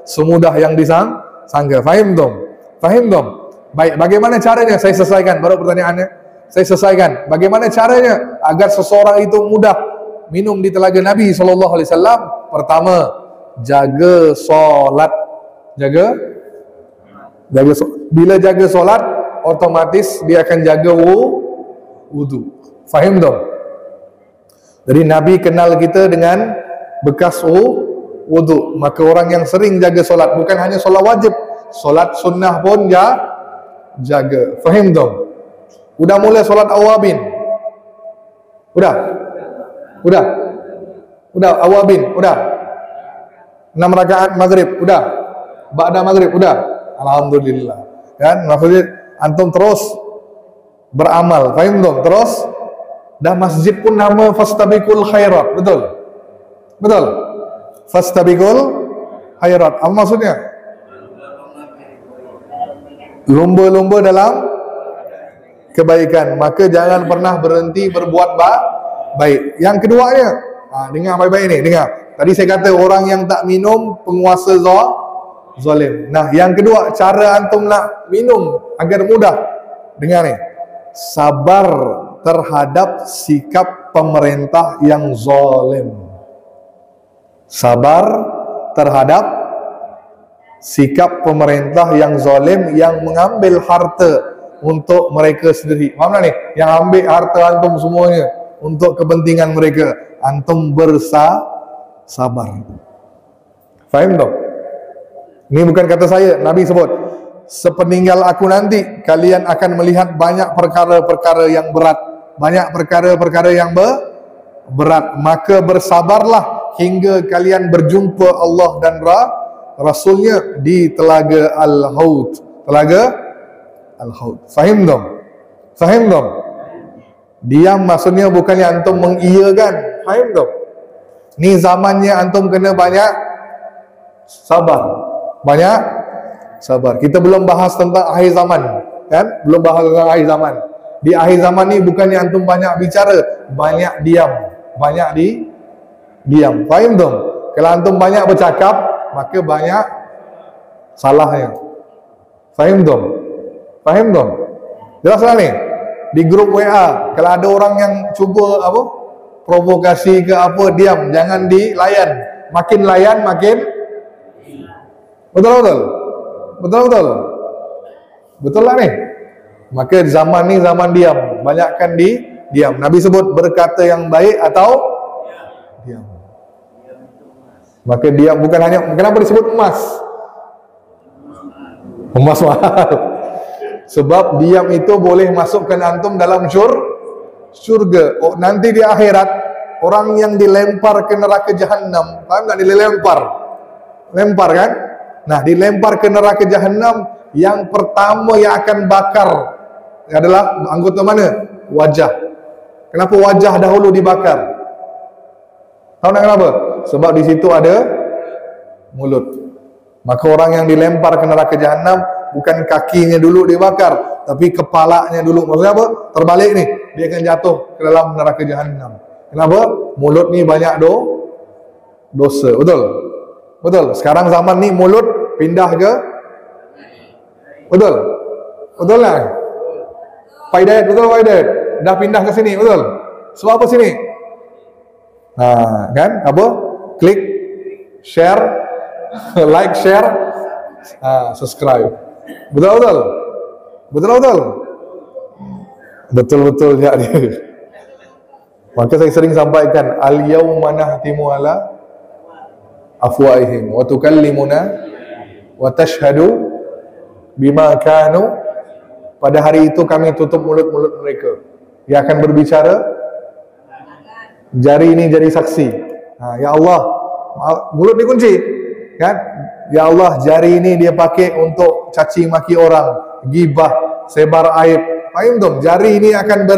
semudah yang disangka. Fahim dong? Fahim dong? Baik, bagaimana caranya? Saya selesaikan, baru pertanyaannya. Saya selesaikan. Bagaimana caranya agar seseorang itu mudah minum di telaga Nabi SAW? Pertama, jaga solat. Bila jaga solat, otomatis dia akan jaga wudu. Fahim dong? Jadi Nabi kenal kita dengan bekas wudu. Maka orang yang sering jaga solat, bukan hanya solat wajib, solat sunnah pun jaga. Fahim dong? Udah mulai solat awabin? Udah awabin? Udah 6 rakaat maghrib? Udah ba'da maghrib? Udah? Alhamdulillah. Kan? Maksudnya antum terus beramal. Fahim dong? Terus dah masjid pun nama fastabiqul khairat. Betul? Betul? Fastabiqul khairat. Apa maksudnya? Lomba-lomba dalam kebaikan. Maka jangan pernah berhenti berbuat baik. Yang keduanya, dengar baik-baik ni, dengar. Tadi saya kata orang yang tak minum penguasa zalim. Nah, yang kedua, cara antum nak minum agar mudah. Dengar ni. Sabar terhadap sikap pemerintah yang zalim. Sabar terhadap sikap pemerintah yang zalim, yang mengambil harta untuk mereka sendiri. Faham tak ni? Yang ambil harta antum semuanya untuk kepentingan mereka. Antum bersabar. Faham tak? Ini bukan kata saya, Nabi sebut. Sepeninggal aku nanti, kalian akan melihat banyak perkara-perkara yang berat. Banyak perkara-perkara yang berat. Maka bersabarlah hingga kalian berjumpa Allah dan Rasulnya di telaga Al-Haud. Telaga Al-Haud. Fahim dong? Fahim dong? Diam maksudnya bukannya antum mengiyakan. Fahim dong? Ni zamannya antum kena banyak sabar. Banyak sabar. Kita belum bahas tentang akhir zaman, kan? Belum bahas tentang akhir zaman. Di akhir zaman ni bukannya antum banyak bicara, banyak diam. Banyak diam. Fahim dong? Kalau antum banyak bercakap, maka banyak salahnya. Fahim dong? Fahim dong? Jelaslah ni. Di grup WA, kalau ada orang yang cuba provokasi ke apa, diam, jangan dilayan. Makin layan makin betul. Betul lah ni. Maka zaman ni zaman diam, banyakkan diam. Nabi sebut berkata yang baik atau diam. Maka diam bukan hanya, kenapa disebut emas? Emas mahal. Sebab diam itu boleh masukkan antum dalam syurga. Oh, nanti di akhirat orang yang dilempar ke neraka jahanam, paham tak? Lempar kan? Nah, dilempar ke neraka jahanam, yang pertama yang akan bakar adalah anggota mana? Wajah. Kenapa wajah dahulu dibakar? Tahu tak kenapa? Sebab di situ ada mulut. Maka orang yang dilempar ke neraka jahanam, bukan kakinya dulu dibakar, tapi kepalanya dulu. Maksudnya apa? Terbalik nih, dia akan jatuh ke dalam neraka jahanam. Kenapa? Mulut ni banyak dosa. Betul. Sekarang zaman ni mulut pindah ke, betul lah. Pak Hidayat, betul Pak Hidayat? Dah pindah ke sini, betul? Sebab apa sini? Kan? Apa? Klik, share, like, share, subscribe. Betul ya dia. Maka saya sering sampaikan, al-yawma nahtimu ala afwaihim wa tukallimuna wa tashhadu bima kanu. Pada hari itu kami tutup mulut-mulut mereka. Dia akan berbicara, jari ini jadi saksi. Ya Allah, mulut dikunci kan? Ya Allah, jari ini dia pakai untuk caci maki orang, gibah, sebar aib. Paham tak? Jari ini akan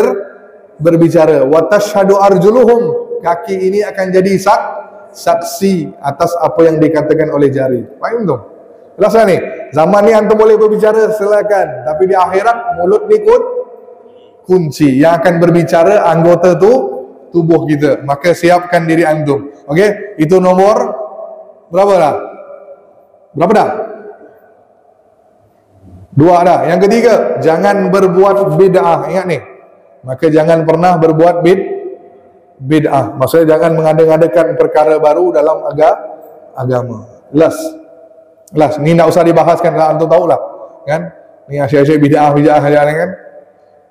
berbicara. Wa tashhadu arjuluhum, kaki ini akan jadi saksi atas apa yang dikatakan oleh jari. Paham tak? Jelas tak ni? Zaman ni antum boleh berbicara, silakan. Tapi di akhirat mulut ni kunci. Yang akan berbicara anggota tubuh kita. Maka siapkan diri antum. Okey, itu nomor berapa dah? Berapa dah? 2 dah. Yang ketiga, jangan berbuat bid'ah. Ingat ni. Maka jangan pernah berbuat bid'ah. Maksudnya jangan mengada-ngadakan perkara baru dalam agama. Jelas. Ni tak usah dibahaskan, antum tahulah. Kan? Ni asyik-asyik bid'ah kan?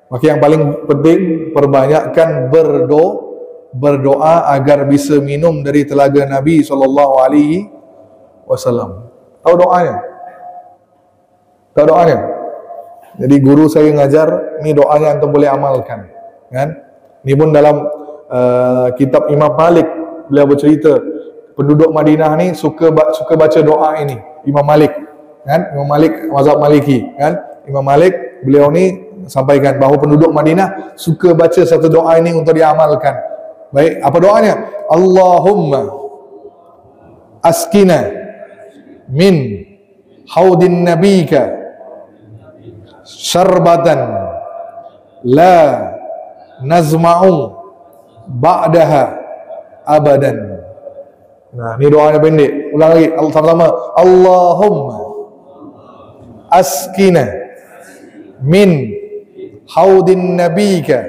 Maka yang paling penting, perbanyakkan berdoa agar bisa minum dari telaga Nabi SAW. Tahu doanya? Jadi guru saya ngajar, ni doanya antum boleh amalkan. Kan? Ni pun dalam kitab Imam Malik, beliau bercerita, penduduk Madinah ni suka baca doa ini. Imam Malik, kan? Imam Malik mazhab Maliki, kan? Imam Malik, beliau ni sampaikan bahawa penduduk Madinah suka baca satu doa ini untuk diamalkan. Baik, apa doanya? Allahumma askina min haudin nabika syarbatan la nazma'u ba'daha abadan. Nah, ni doanya pendek. Ulang lagi, sama-sama. Allahumma askina min haudin nabika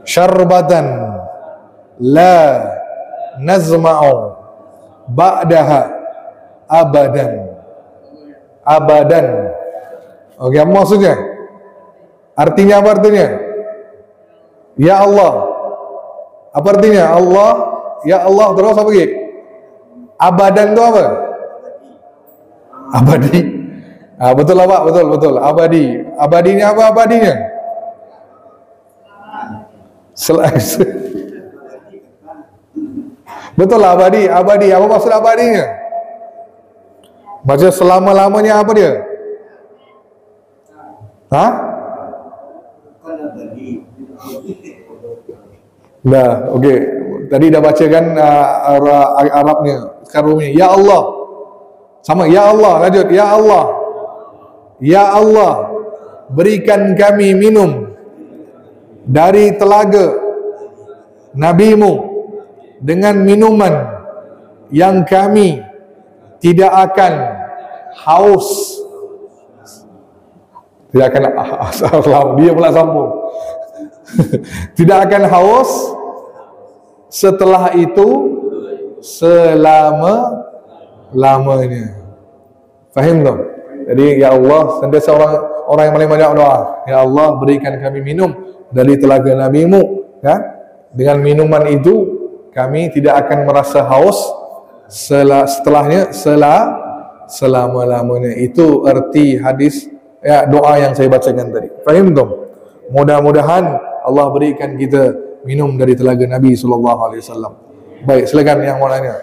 syarbatan la nazma'u ba'daha abadan. Okey, apa maksudnya? Artinya apa artinya? Ya Allah. Apa artinya? Allah, ya Allah, terus apa lagi? Abadan tu apa? Abadi. Betul lah Pak, betul. Abadi. Abadinya apa abadinya? Betul lah abadi. Apa maksud abadinya? Maksudnya selama-lamanya apa dia? Dah, okey. Tadi dah bacakan Arabnya, sekarang Rumi. Ya Allah. Sama, ya Allah, lanjut. Ya Allah. Ya Allah, berikan kami minum dari telaga Nabi-Mu dengan minuman yang kami tidak akan haus. Tidak akan dia pula sambung. Tidak akan haus setelah itu selama-lamanya. Faham tak? Jadi ya Allah, sentiasa orang yang paling banyak doa. Ya Allah, berikan kami minum dari telaga Nabi-Mu, kan? Dengan minuman itu kami tidak akan merasa haus setelahnya selama-lamanya. Itu arti hadis ya, doa yang saya bacakan tadi. Faham tak? Mudah-mudahan Allah berikan kita minum dari telaga Nabi sallallahu alaihi wasallam. Baik, silakan yang mau nanya.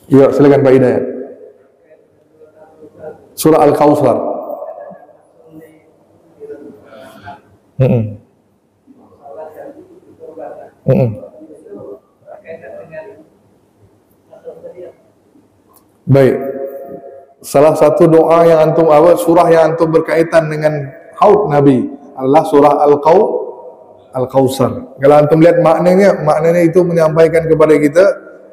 Ya, silakan Pak Hidayat. Surah Al-Kautsar. Baik. Salah satu doa yang antum surah yang antum berkaitan dengan haud Nabi adalah surah Al-Kautsar. Kalau antum lihat maknanya itu menyampaikan kepada kita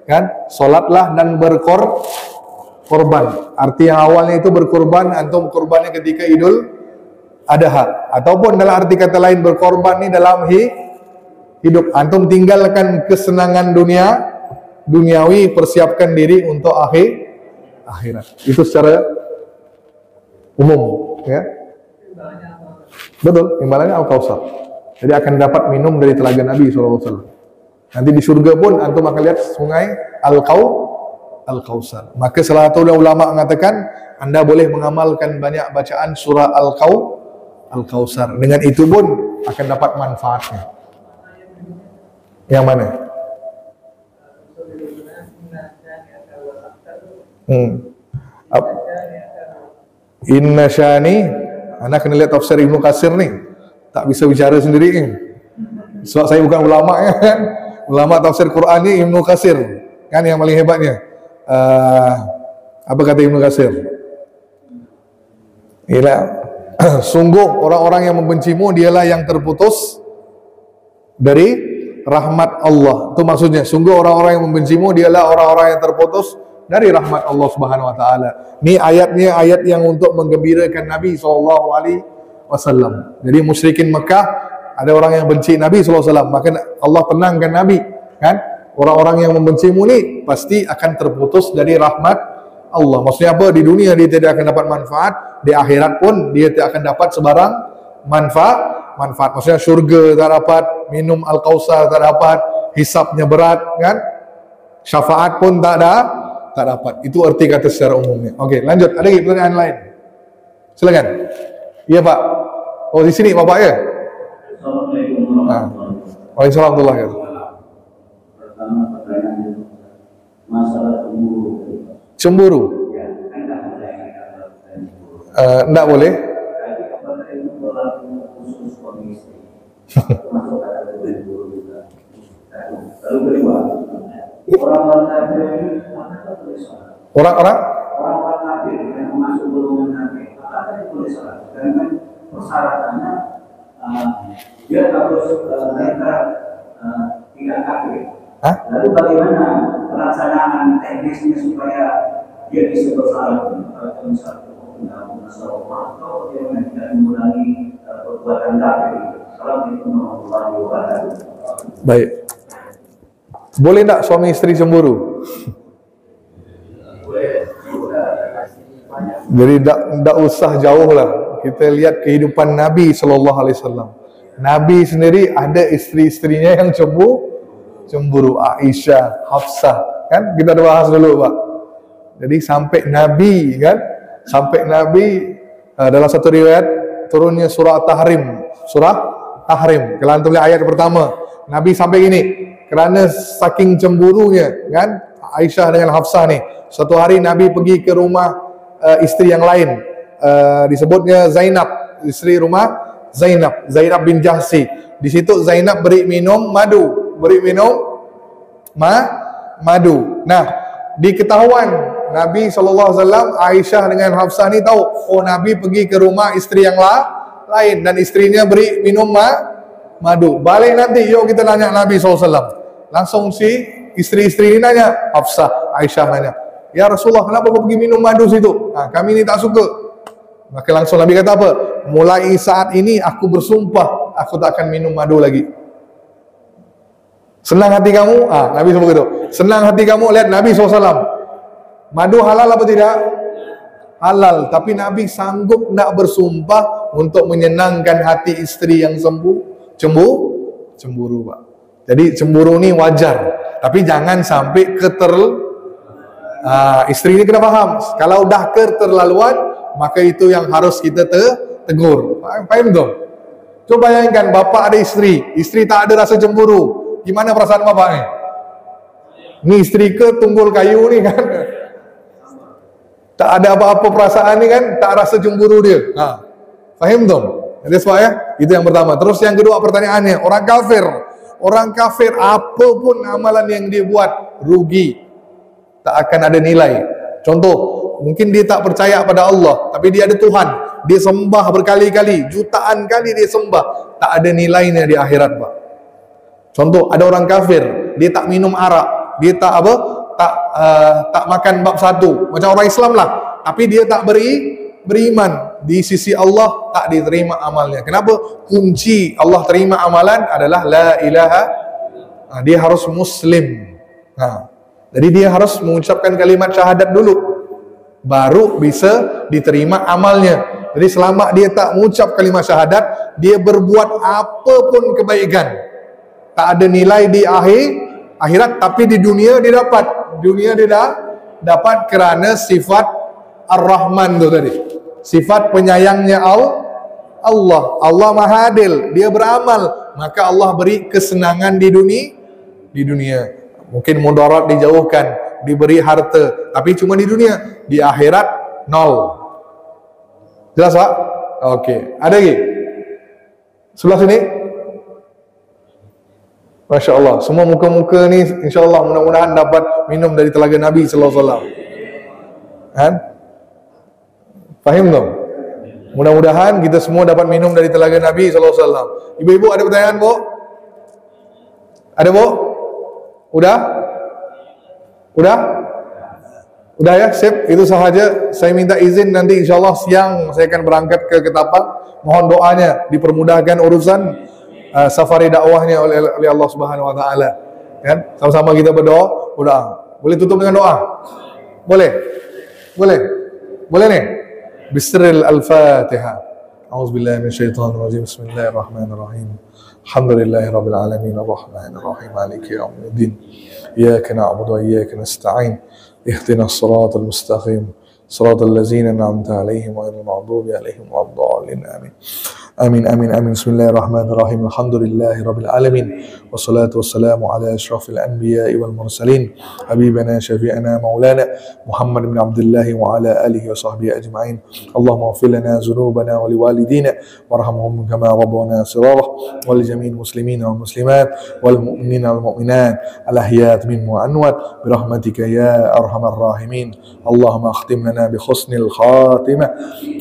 kan, solatlah dan berkorban. Arti yang awalnya itu berkorban, antum kurbannya ketika Idul Adha, ataupun dalam arti kata lain berkorban ini dalam hidup. Antum tinggalkan kesenangan duniawi, persiapkan diri untuk akhirat. Itu secara umum, ya. Betul, imbalannya Al-Kautsar. Jadi akan dapat minum dari telaga Nabi SAW. Nanti di surga pun antum akan lihat sungai Al-Kautsar. Maka salah satu ulama mengatakan Anda boleh mengamalkan banyak bacaan surah Al-Kautsar. Dengan itu pun akan dapat manfaatnya. Yang mana? Inna syani, anak kena lihat tafsir Ibnu Katsir nih. Tak bisa bicara sendiri kan. Sebab saya bukan ulama ya kan. Ulama tafsir Quran ni Ibnu Katsir kan yang paling hebatnya. Apa kata Ibnu Katsir? Ialah sungguh orang-orang yang membencimu dialah yang terputus dari rahmat Allah. Itu maksudnya, sungguh orang-orang yang membencimu dialah orang-orang yang terputus dari rahmat Allah Subhanahu wa taala. Ini ayatnya ayat yang untuk menggembirakan Nabi SAW. Jadi musyrikin Mekah, ada orang yang benci Nabi SAW, maka Allah tenangkan Nabi, kan? Orang-orang yang membencimu ni pasti akan terputus dari rahmat Allah. Maksudnya apa? Di dunia dia tidak akan dapat manfaat, di akhirat pun dia tidak akan dapat sebarang manfaat. Maksudnya syurga tak dapat, minum Al-Kautsar tak dapat, hisabnya berat, kan? Syafaat pun tak dapat. Itu arti kata secara umumnya. Okey, lanjut. Ada lagi pertanyaan lain? Silakan. Iya Pak. Oh di sini Bapak ya? Assalamualaikum warahmatullahi wabarakatuh. Waalaikumsalam warahmatullahi wabarakatuh. Pertama pertanyaan masalah cemburu. Cemburu? Ya, enggak boleh. Enggak boleh. Tapi apakah itu berlaku khusus suami istri? Masuk kata cemburu juga. Lalu kedua, orang-orang kafir ini apakah boleh sholat? Orang-orang Kafir yang masuk golongan kafir, apakah itu boleh sholat? Karena persyaratannya dia harus mereka tidak kafir. Lalu bagaimana pelaksanaan teknisnya supaya dia bisa bersalat? Kalau misalnya masalah atau dia tidak mengulangi perbuatan kafir. Assalamualaikum warahmatullahi wabarakatuh. baik. Boleh tak suami istri cemburu? Jadi tak usah jauh lah. Kita lihat kehidupan Nabi SAW. Nabi sendiri ada isteri-istrinya yang cemburu. Aisyah, Hafsah, kan? Kita dah bahas dulu Pak. Jadi sampai Nabi kan, dalam satu riwayat turunnya surah Tahrim. Kalau antum lihat ayat pertama, Nabi sampai gini, kerana saking cemburunya kan Aisyah dengan Hafsah nih. Suatu hari Nabi pergi ke rumah isteri yang lain, disebutnya Zainab, isteri rumah Zainab bin Jahsi. Di situ Zainab beri minum madu. Nah, diketahuan Nabi SAW, Aisyah dengan Hafsah ni tahu, oh Nabi pergi ke rumah isteri yang lain dan istrinya beri minum madu. Balik nanti, yuk kita nanya Nabi SAW. Langsung si isteri-isteri ini nanya, Hafsah, Aisyah nanya, ya Rasulullah, kenapa kau pergi minum madu situ? Kami ni tak suka. Maka langsung Nabi kata apa? Mulai saat ini aku bersumpah, aku tak akan minum madu lagi. Senang hati kamu? Nabi sebut itu. Senang hati kamu lihat Nabi SAW. Madu halal apa tidak? halal, tapi Nabi sanggup nak bersumpah untuk menyenangkan hati isteri yang cemburu, Pak. Jadi cemburu ni wajar, tapi jangan sampai isteri ni kena faham, kalau dah keterlaluan, maka itu yang harus kita tegur. Faham tu? Coba bayangkan bapak ada isteri tak ada rasa cemburu, gimana perasaan bapak ni? Ni isteri ke tunggul kayu ni kan? Tak ada apa-apa perasaan ni kan, tak rasa cemburu dia. Faham tu? Jadi sebab ya, itu yang pertama. Terus yang kedua pertanyaannya, orang kafir apapun amalan yang dia buat rugi, tak akan ada nilai. Contoh, mungkin dia tak percaya pada Allah, tapi dia ada Tuhan, dia sembah berkali-kali, jutaan kali dia sembah, tak ada nilainya di akhirat, Pak. Contoh, ada orang kafir, dia tak minum arak, dia tak makan bab satu, macam orang Islam lah, tapi dia tak beriman, di sisi Allah tak diterima amalnya. Kenapa? Kunci Allah terima amalan adalah la ilaha, dia harus muslim. Jadi dia harus mengucapkan kalimat syahadat dulu, baru bisa diterima amalnya. Jadi selama dia tak mengucap kalimat syahadat, dia berbuat apapun kebaikan, tak ada nilai di akhirat, tapi di dunia dia dapat. Dunia dia dapat kerana sifat Ar-Rahman tu tadi, sifat penyayangnya Allah. Allah Maha Adil, dia beramal, maka Allah beri kesenangan di dunia. Mungkin mudarat dijauhkan, diberi harta, tapi cuma di dunia. Di akhirat nol. Jelas, Pak? Okey. Ada lagi? Sebelah sini. Masya Allah, semua muka-muka ni insya Allah mudah-mudahan dapat minum dari telaga Nabi sallallahu alaihi wasallam. Kan? Faham tak? Mudah-mudahan kita semua dapat minum dari telaga Nabi sallallahu alaihi wasallam. Ibu-ibu ada pertanyaan, Bu? Ada, Bu? Udah? Udah ya, sip. Itu sahaja. Saya minta izin nanti insya-Allah siang saya akan berangkat ke Ketapang. Mohon doanya dipermudahkan urusan safari dakwahnya oleh Allah Subhanahu wa taala. Kan? Sama-sama kita berdoa. Boleh tutup dengan doa? Boleh nih. Bismillahil Al-Fatihah. A'udzubillahi minasyaitonirrajim. Bismillahirrahmanirrahim. Alhamdulillahirabbil alamin arrahmanir rahim maliki yaumiddin. Iyyaka na'budu wa iyyaka nasta'in. Ihdinas siratal mustaqim. Siratal ladzina an'amta 'alaihim ghairil maghdubi 'alaihim waladdallin. Amin. Amin amin amin. Bismillahirrahmanirrahim. Alhamdulillahirabbil alamin. Wassalatu wassalamu ala asyrafil anbiya'i wal mursalin. Habibana syafi'ana maulana Muhammad bin Abdullah wa ala alihi wa sahbihi ajma'in. Allahumma ighfir lana dzunubana wa liwalidina warhamhum kama rabbana shighara wa li jami'il muslimin wal muslimat wal mu'minina wal mu'minat al ahyat minhum wa anwat bi rahmatika ya arhamar rahimin. Allahumma akhtim lana bi husnil khatimah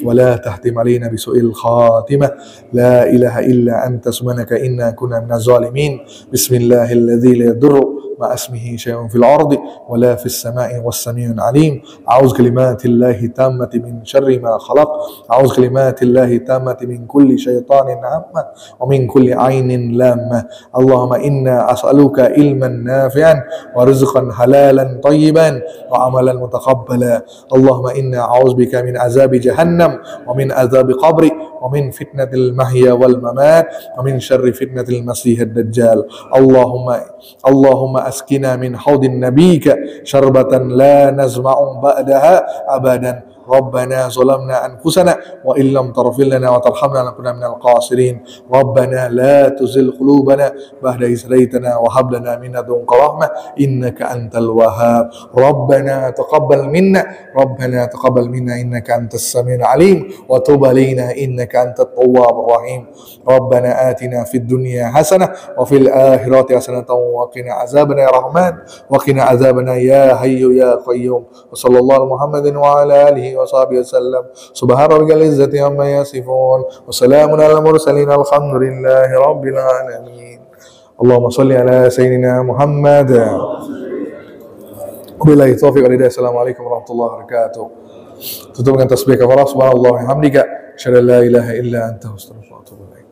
wa la tahtim alaina bi su'il khatimah. لا إله إلا أنت سبحانك إنا كنا من الظالمين. بسم الله الذي لا يضر مع اسمه شيء في الأرض ولا في السماء والسميع العليم. أعوذ كلمات الله تامة من شر ما خلق. أعوذ كلمات الله تامة من كل شيطان عامة ومن كل عين لامة. اللهم إنا أسألك علما نافعا ورزقا حلالا طيبا وعملا متقبلا. اللهم إنا أعوذ بك من عذاب جهنم ومن عذاب قبر ومن فتنة المحيا والممات ومن شر فتنة المسيح الدجال. اللهم أسقنا من حوض نبيك شربة لا نزمع بعدها أبدا. ربنا ظلمنا أنفسنا وإن لم تغفر لنا وترحمنا لنكن من الخاسرين. ربنا لا تزغ قلوبنا بعد إذ هديتنا وهب لنا من لدنك رحمة إنك أنت الوهاب. ربنا تقبل منا إنك أنت السميع العليم وتب علينا إنك أنت التواب الرحيم. ربنا آتنا في الدنيا حسنة وفي الآخرة حسنة وقنا عذابنا يا رحمن وقنا عذابنا يا حي يا قيوم. وصلى الله على محمد وعلى آله وصحبه وسلم. سبحان ربك العزة عما يصفون وسلام على المرسلين الحمد لله رب العالمين. اللهم صل على سيدنا محمد. Wabillahi taufiq wal hidayah. Assalamualaikum warahmatullahi wabarakatuh. Tutup dengan tasbih kafarah subhanallah wa bihamdika asyhadu an la ilaha illa anta astaghfiruka wa atubu ilaik.